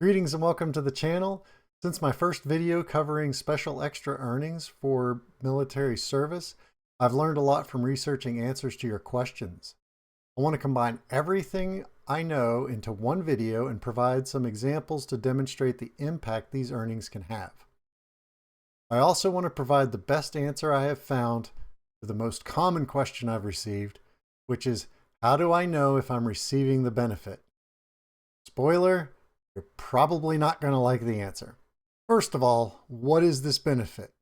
Greetings and welcome to the channel. Since my first video covering special extra earnings for military service, I've learned a lot from researching answers to your questions. I want to combine everything I know into one video and provide some examples to demonstrate the impact these earnings can have. I also want to provide the best answer I have found to the most common question I've received, which is, how do I know if I'm receiving the benefit? Spoiler, you're probably not going to like the answer. First of all, what is this benefit?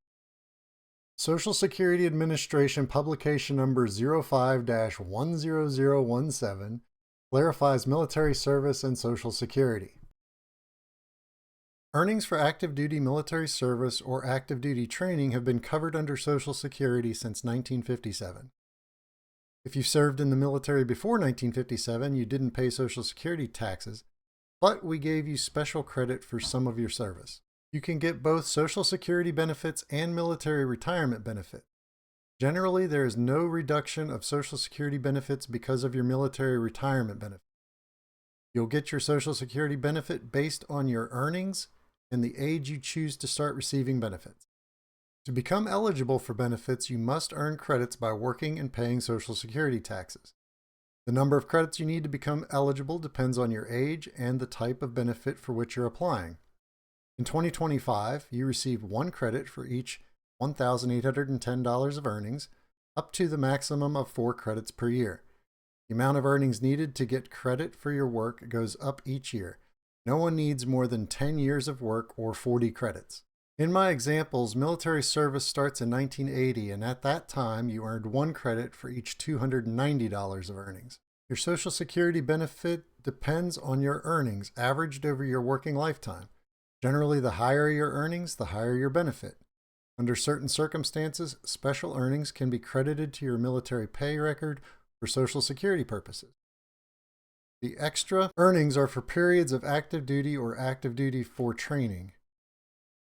Social Security Administration publication number 05-10017 clarifies military service and Social Security. Earnings for active duty military service or active duty training have been covered under Social Security since 1957. If you served in the military before 1957, you didn't pay Social Security taxes, but we gave you special credit for some of your service. You can get both Social Security benefits and military retirement benefit. Generally, there is no reduction of Social Security benefits because of your military retirement benefit. You'll get your Social Security benefit based on your earnings and the age you choose to start receiving benefits. To become eligible for benefits, you must earn credits by working and paying Social Security taxes. The number of credits you need to become eligible depends on your age and the type of benefit for which you're applying. In 2025, you receive 1 credit for each $1,810 of earnings, up to the maximum of 4 credits per year. The amount of earnings needed to get credit for your work goes up each year. No one needs more than 10 years of work or 40 credits. In my examples, military service starts in 1980, and at that time, you earned 1 credit for each $290 of earnings. Your Social Security benefit depends on your earnings averaged over your working lifetime. Generally, the higher your earnings, the higher your benefit. Under certain circumstances, special earnings can be credited to your military pay record for Social Security purposes. The extra earnings are for periods of active duty or active duty for training.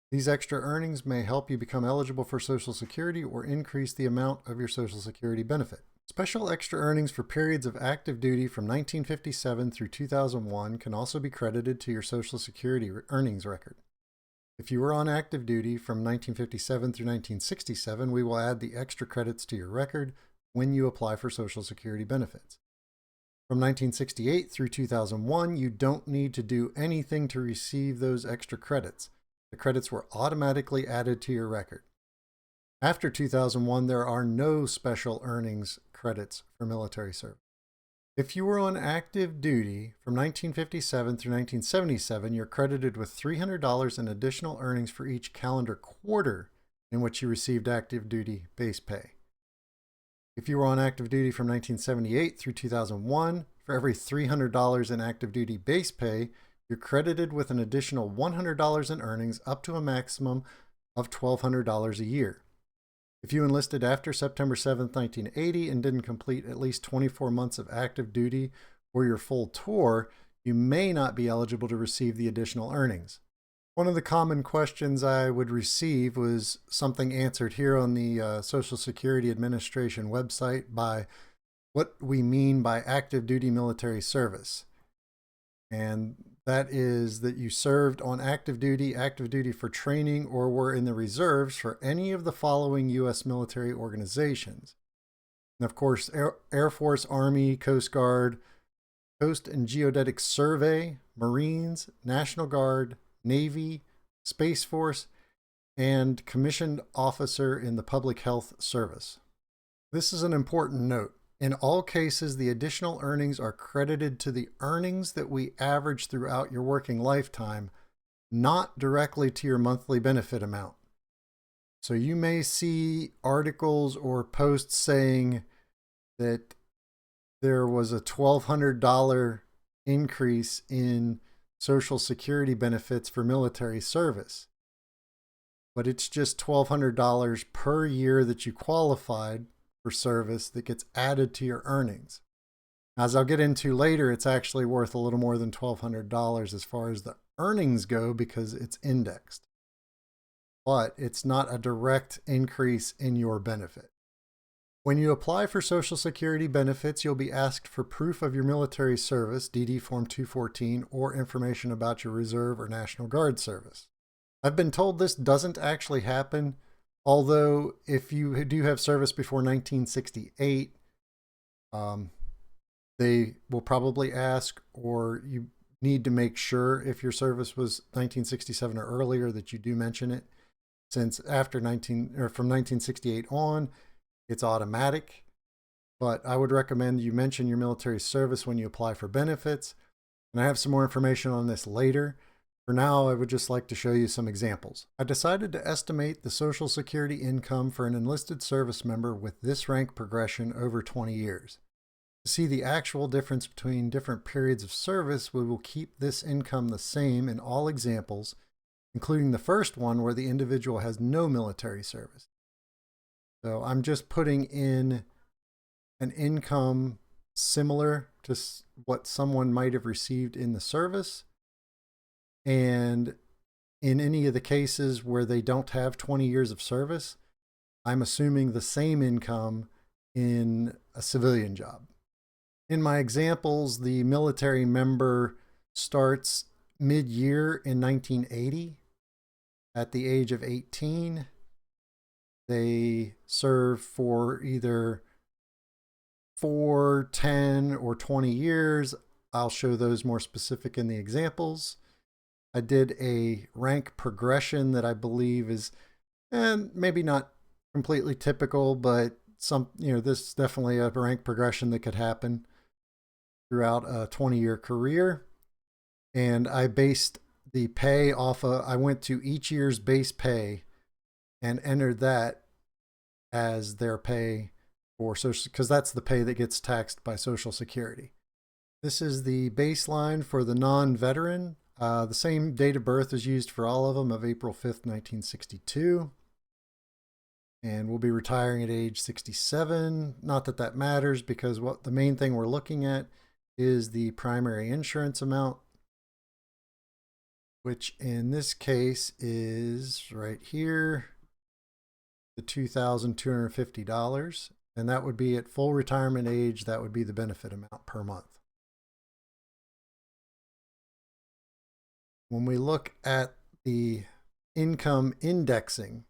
These extra earnings may help you become eligible for Social Security or increase the amount of your Social Security benefit. Special extra earnings for periods of active duty from 1957 through 2001 can also be credited to your Social Security earnings record. If you were on active duty from 1957 through 1967, we will add the extra credits to your record when you apply for Social Security benefits. From 1968 through 2001, you don't need to do anything to receive those extra credits. The credits were automatically added to your record. After 2001, there are no special earnings credits for military service. If you were on active duty from 1957 through 1977, you're credited with $300 in additional earnings for each calendar quarter in which you received active duty base pay. If you were on active duty from 1978 through 2001, for every $300 in active duty base pay, you're credited with an additional $100 in earnings up to a maximum of $1,200 a year. If you enlisted after September 7, 1980 and didn't complete at least 24 months of active duty or your full tour, you may not be eligible to receive the additional earnings. One of the common questions I would receive was something answered here on the Social Security Administration website by what we mean by active duty military service. And that is that you served on active duty for training, or were in the reserves for any of the following U.S. military organizations. And of course, Air Force, Army, Coast Guard, Coast and Geodetic Survey, Marines, National Guard, Navy, Space Force, and commissioned officer in the Public Health Service. This is an important note. In all cases, the additional earnings are credited to the earnings that we average throughout your working lifetime, not directly to your monthly benefit amount. So you may see articles or posts saying that there was a $1,200 increase in Social Security benefits for military service, but it's just $1,200 per year that you qualified for service that gets added to your earnings. As I'll get into later, it's actually worth a little more than $1,200 as far as the earnings go because it's indexed. But it's not a direct increase in your benefit. When you apply for Social Security benefits, you'll be asked for proof of your military service, DD Form 214, or information about your Reserve or National Guard service. I've been told this doesn't actually happen, although if you do have service before 1968, they will probably ask, or you need to make sure if your service was 1967 or earlier that you do mention it, since after from 1968 on, it's automatic. But I would recommend you mention your military service when you apply for benefits. And I have some more information on this later. For now, I would just like to show you some examples. I decided to estimate the Social Security income for an enlisted service member with this rank progression over 20 years. To see the actual difference between different periods of service, we will keep this income the same in all examples, including the first one where the individual has no military service. So I'm just putting in an income similar to what someone might have received in the service. And in any of the cases where they don't have 20 years of service, I'm assuming the same income in a civilian job. In my examples, the military member starts mid-year in 1980 at the age of 18. They serve for either 4, 10, or 20 years. I'll show those more specific in the examples. I did a rank progression that I believe is, and maybe not completely typical, but this is definitely a rank progression that could happen throughout a 20-year career. And I based the pay I went to each year's base pay and entered that as their pay for Social, because that's the pay that gets taxed by Social Security. This is the baseline for the non-veteran. The same date of birth is used for all of them, of April 5th, 1962. And we'll be retiring at age 67. Not that that matters, because what the main thing we're looking at is the primary insurance amount, which in this case is right here, the $2,250. And that would be at full retirement age. That would be the benefit amount per month. When we look at the income indexing,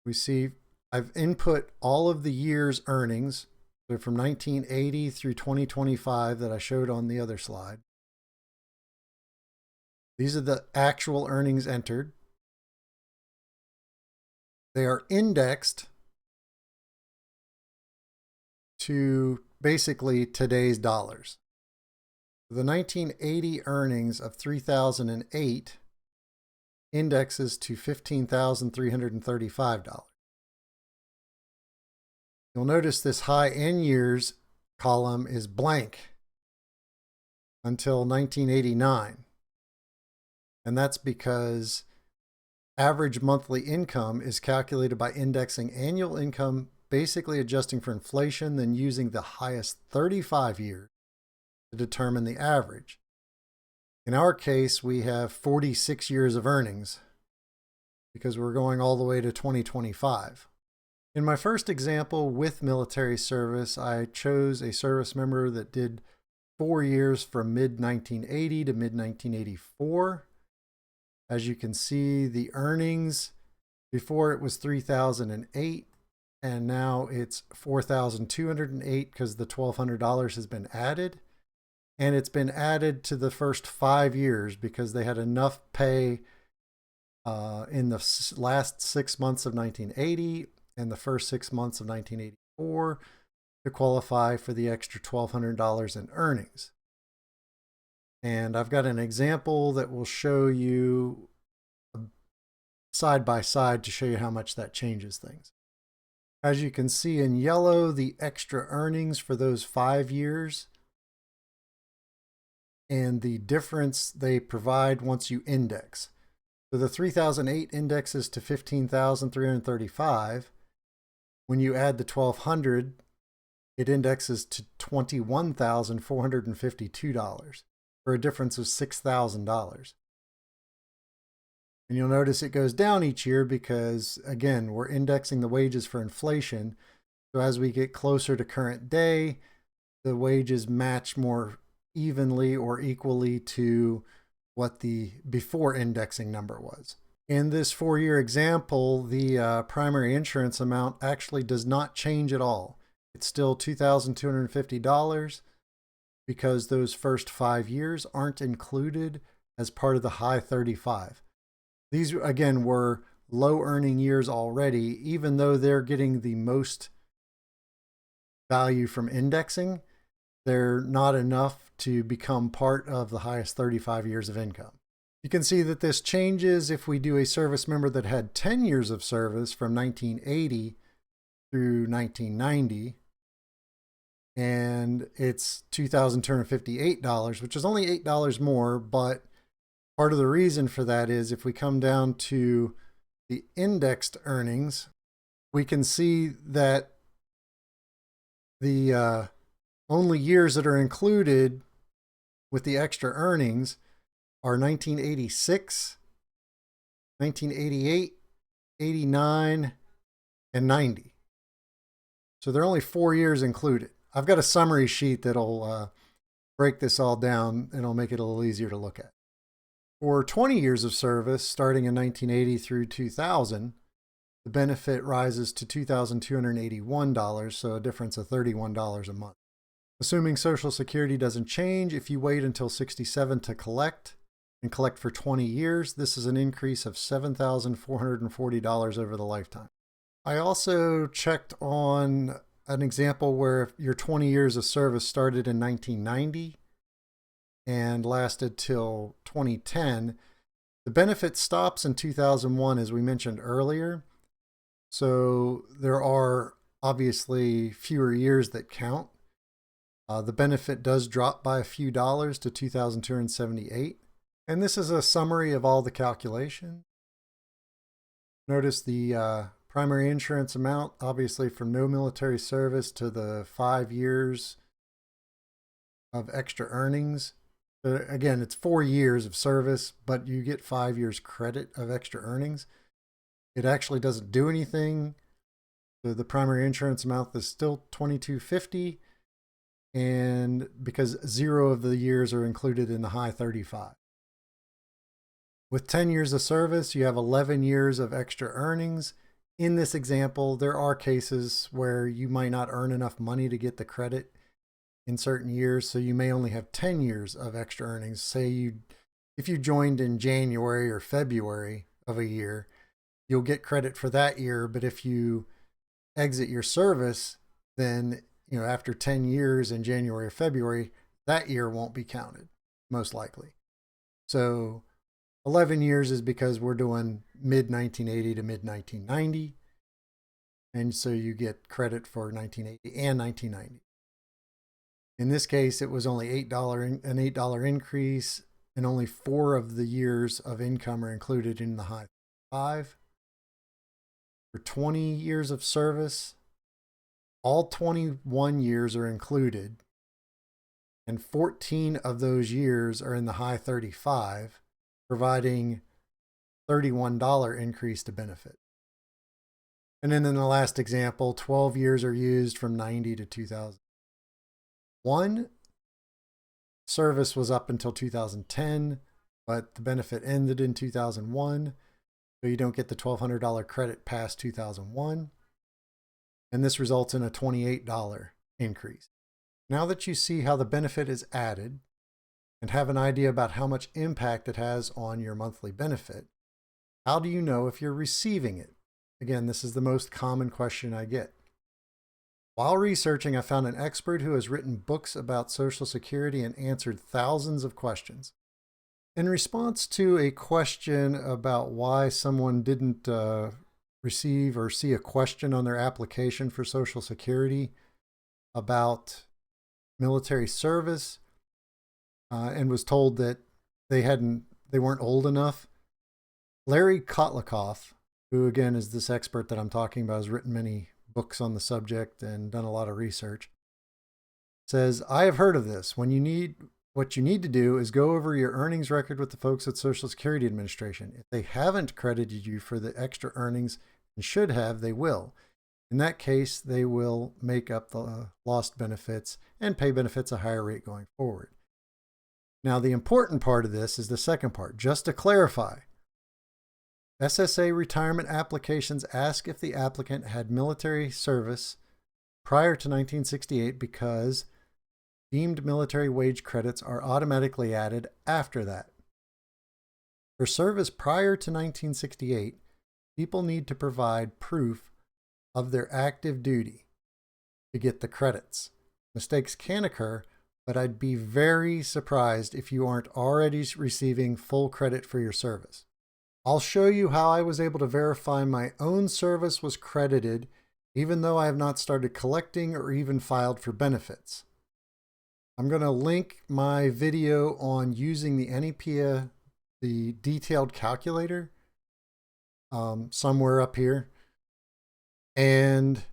we see I've input all of the year's earnings, so from 1980 through 2025 that I showed on the other slide. These are the actual earnings entered. They are indexed to basically today's dollars. The 1980 earnings of $3,008 indexes to $15,335. You'll notice this high end years column is blank until 1989. And that's because average monthly income is calculated by indexing annual income, basically adjusting for inflation, then using the highest 35 years to determine the average. In our case, we have 46 years of earnings because we're going all the way to 2025. In my first example with military service, I chose a service member that did 4 years from mid-1980 to mid-1984. As you can see, the earnings before it was $3,008, and now it's $4,208 because the $1,200 has been added. And it's been added to the first 5 years because they had enough pay in the last 6 months of 1980 and the first 6 months of 1984 to qualify for the extra $1,200 in earnings. And I've got an example that will show you side by side to show you how much that changes things. As you can see in yellow, the extra earnings for those 5 years and the difference they provide once you index. So the 3008 indexes to 15,335. When you add the 1200, it indexes to $21,452 for a difference of $6,000. And you'll notice it goes down each year because, again, we're indexing the wages for inflation. So as we get closer to current day, the wages match more evenly or equally to what the before indexing number was. In this 4-year example, the primary insurance amount actually does not change at all. It's still $2,250 because those first 5 years aren't included as part of the high 35. These, again, were low earning years already, even though they're getting the most value from indexing, they're not enough to become part of the highest 35 years of income. You can see that this changes if we do a service member that had 10 years of service from 1980 through 1990, and it's $2,258, which is only $8 more, but part of the reason for that is if we come down to the indexed earnings, we can see that the only years that are included with the extra earnings are 1986, 1988, 89, and 90. So there are only 4 years included. I've got a summary sheet that'll break this all down and it'll make it a little easier to look at. For 20 years of service, starting in 1980 through 2000, the benefit rises to $2,281, so a difference of $31 a month. Assuming Social Security doesn't change, if you wait until 67 to collect and collect for 20 years, this is an increase of $7,440 over the lifetime. I also checked on an example where your 20 years of service started in 1990 and lasted till 2010. The benefit stops in 2001, as we mentioned earlier. So there are obviously fewer years that count. The benefit does drop by a few dollars to $2,278. And this is a summary of all the calculations. Notice the primary insurance amount, obviously from no military service to the 5 years of extra earnings. Again, it's 4 years of service, but you get 5 years credit of extra earnings. It actually doesn't do anything. So the primary insurance amount is still $2,250, and because 0 of the years are included in the high 35. With 10 years of service, you have 11 years of extra earnings. In this example, there are cases where you might not earn enough money to get the credit in certain years, so you may only have 10 years of extra earnings. Say if you joined in January or February of a year, you'll get credit for that year, but if you exit your service, then after 10 years in January or February, that year won't be counted, most likely. So 11 years is because we're doing mid-1980 to mid-1990, and so you get credit for 1980 and 1990. In this case, it was only an $8 increase, and only 4 of the years of income are included in the high 5. For 20 years of service, all 21 years are included, and 14 of those years are in the high 35, providing $31 increase to benefit. And then in the last example, 12 years are used from 90 to 2001. Service was up until 2010, but the benefit ended in 2001, so you don't get the $1,200 credit past 2001. And this results in a $28 increase. Now that you see how the benefit is added and have an idea about how much impact it has on your monthly benefit, how do you know if you're receiving it? Again, this is the most common question I get. While researching, I found an expert who has written books about Social Security and answered thousands of questions. In response to a question about why someone didn't receive or see a question on their application for Social Security about military service, and was told that they weren't old enough, Larry Kotlikoff, who again is this expert that I'm talking about, has written many books on the subject and done a lot of research, says, I have heard of this. What you need to do is go over your earnings record with the folks at Social Security Administration. If they haven't credited you for the extra earnings and should have, they will. In that case, they will make up the lost benefits and pay benefits a higher rate going forward. Now, the important part of this is the second part. Just to clarify, SSA retirement applications ask if the applicant had military service prior to 1968 because deemed military wage credits are automatically added after that. For service prior to 1968, people need to provide proof of their active duty to get the credits. Mistakes can occur, but I'd be very surprised if you aren't already receiving full credit for your service. I'll show you how I was able to verify my own service was credited, even though I have not started collecting or even filed for benefits. I'm going to link my video on using the NEPA, the detailed calculator, somewhere up here. And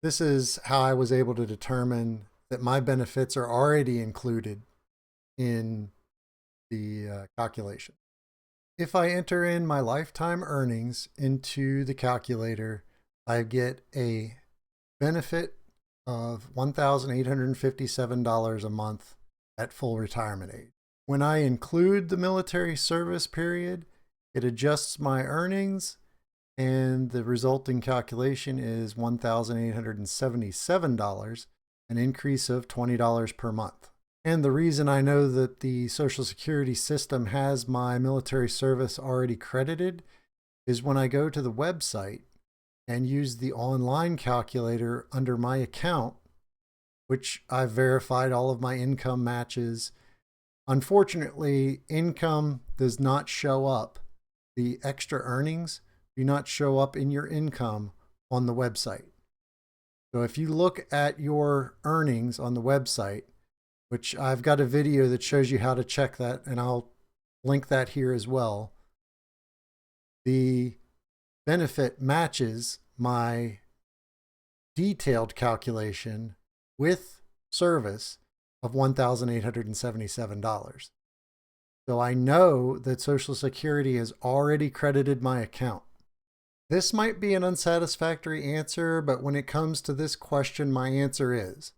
this is how I was able to determine that my benefits are already included in the calculation. If I enter in my lifetime earnings into the calculator, I get a benefit of $1,857 a month at full retirement age. When I include the military service period, it adjusts my earnings, and the resulting calculation is $1,877, an increase of $20 per month. And the reason I know that the Social Security system has my military service already credited is when I go to the website and use the online calculator under my account, which I've verified all of my income matches. Unfortunately, income does not show up. The extra earnings do not show up in your income on the website. So if you look at your earnings on the website, which I've got a video that shows you how to check that, and I'll link that here as well, the benefit matches my detailed calculation with service of $1,877. So I know that Social Security has already credited my account. This might be an unsatisfactory answer, but when it comes to this question, my answer is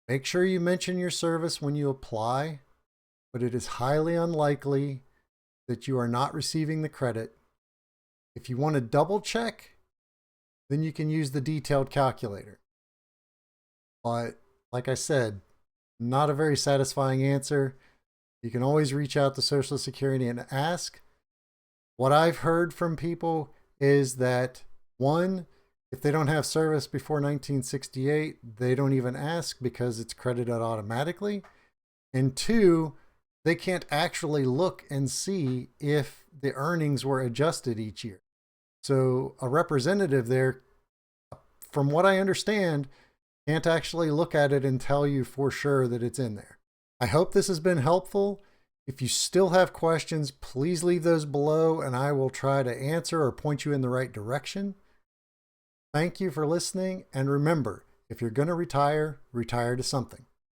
make sure you mention your service when you apply, but it is highly unlikely that you are not receiving the credit. If you want to double check, then you can use the detailed calculator. But like I said, not a very satisfying answer. You can always reach out to Social Security and ask. What I've heard from people is that, one, if they don't have service before 1968, they don't even ask because it's credited automatically. And two, they can't actually look and see if the earnings were adjusted each year. So a representative there, from what I understand, can't actually look at it and tell you for sure that it's in there. I hope this has been helpful. If you still have questions, please leave those below and I will try to answer or point you in the right direction. Thank you for listening, and remember, if you're going to retire, retire to something.